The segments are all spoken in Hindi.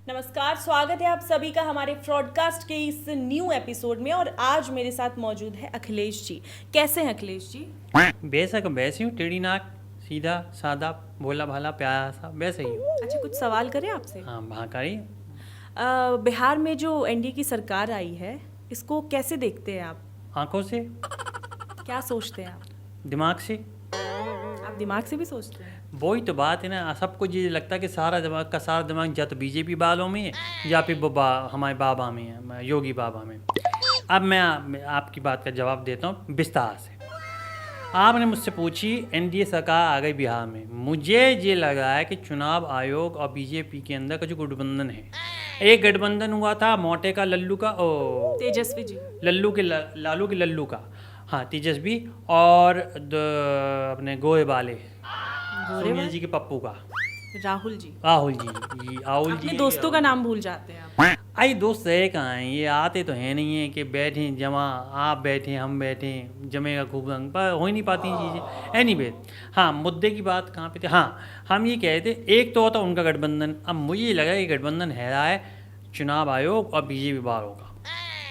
नमस्कार, स्वागत है आप सभी का हमारे फ्रॉडकास्ट के इस न्यू एपिसोड में। और आज मेरे साथ मौजूद है अखिलेश जी। कैसे हैं अखिलेश जी? बेशक वैसे हूँ, टेढ़ी नाक, सीधा सादा, भोला भाला, प्यारा सा, वैसे ही हूँ। अच्छा, कुछ सवाल करें आपसे? हाँ, महाकारी। बिहार में जो एनडीए की सरकार आई है, इसको कैसे देखते हैं आप? आंखों से, क्या सोचते हैं आप? दिमाग से। आप दिमाग से भी सोचते हैं? वही तो बात है ना, सबको ये लगता है कि सारा दिमाग का सारा दिमाग या तो बीजेपी वालों में है या फिर हमारे बाबा में है, योगी बाबा में। अब मैं आपकी बात का जवाब देता हूँ विस्तार से। आपने मुझसे पूछी एनडीए सरकार आ गई बिहार में, मुझे ये लग रहा है कि चुनाव आयोग और बीजेपी के अंदर का जो गठबंधन है, एक गठबंधन हुआ था मोटे का लल्लू का, ओ तेजस्वी जी। लल्लू के लालू के लल्लू का, हाँ तेजस्वी, और अपने गोहे वाले सोनिया जी के पप्पू का, राहुल जी। राहुल जी अपने दोस्तों का नाम भूल जाते हैं आप। आई दोस्त रहे कहाँ हैं, ये आते तो हैं नहीं है कि बैठे जमा, आप बैठे हम बैठे, जमेगा खूब रंग, पर हो ही नहीं पाती चीज़ें। एनीवे, हाँ मुद्दे की बात कहाँ पे थे, हाँ हम ये कह रहे थे एक तो होता उनका गठबंधन। अब मुझे लगा ये गठबंधन है रहा है चुनाव आयोग और बीजेपी वालों का।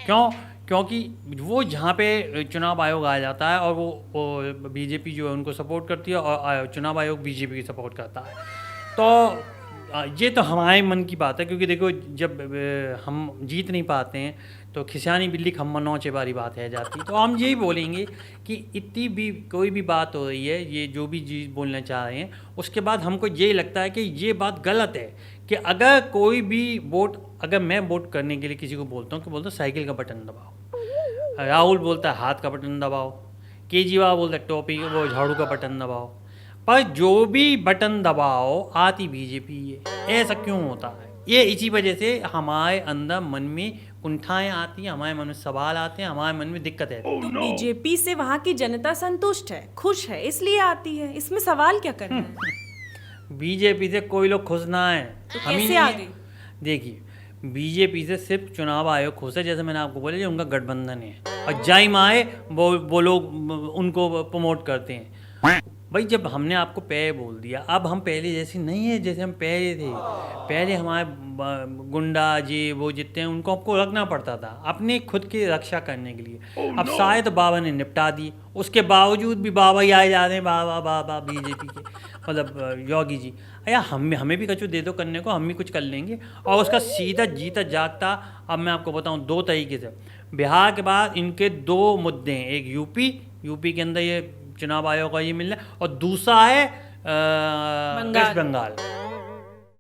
क्यों? क्योंकि वो जहाँ पे चुनाव आयोग आ जाता है और वो बीजेपी जो है उनको सपोर्ट करती है और चुनाव आयोग बीजेपी की सपोर्ट करता है, तो ये तो हमारे मन की बात है। क्योंकि देखो, जब हम जीत नहीं पाते हैं तो खिसियानी बिल्ली खम्मा नौचे वाली बात है जाती। तो हम यही बोलेंगे कि इतनी भी कोई भी बात हो रही है, ये जो भी चीज़ बोलना चाह रहे हैं, उसके बाद हमको यही लगता है कि ये बात गलत है कि अगर कोई भी वोट, अगर मैं वोट करने के लिए किसी को बोलता हूँ कि बोलता हूँ साइकिल का बटन दबाओ, राहुल बोलता है हाथ का बटन दबाओ, केजरीवाल बोलता है टोपी वो झाड़ू का बटन दबाओ, पर जो भी बटन दबाओ आती बीजेपी है। ऐसा क्यों होता है? ये इसी वजह से हमारे अंदर मन में कुंठाएं आती हैं, हमारे मन में सवाल आते हैं, हमारे मन में दिक्कत है। तो बीजेपी से वहाँ की जनता संतुष्ट है, खुश है, इसलिए आती है। इसमें सवाल क्या करना है? बीजेपी से कोई लोग खुश ना है, तो हम ही कैसे नहीं आ हैं। गई? देखिए, बीजेपी से सिर्फ चुनाव आयोग खुश है, जैसे मैंने आपको बोला जो उनका गठबंधन है, और जाई माए वो लोग उनको प्रमोट करते हैं। भाई जब हमने आपको पहले बोल दिया, अब हम पहले जैसे नहीं है जैसे हम पहले थे। पहले हमारे गुंडा जी वो जितने हैं उनको आपको रखना पड़ता था अपने खुद की रक्षा करने के लिए। अब शायद बाबा ने निपटा दी, उसके बावजूद भी बाबा ही आए जा रहे हैं, बाबा बाबा बीजेपी के, मतलब योगी जी। या हमें भी कछु दे दो करने को, हम भी कुछ कर लेंगे। और उसका सीधा जीता जागता, अब मैं आपको बताऊं दो तरीके से। बिहार के बाद इनके दो मुद्दे हैं, एक यूपी के अंदर ये चुनाव आयोग का ये मिल रहा है, और दूसरा है वेस्ट बंगाल।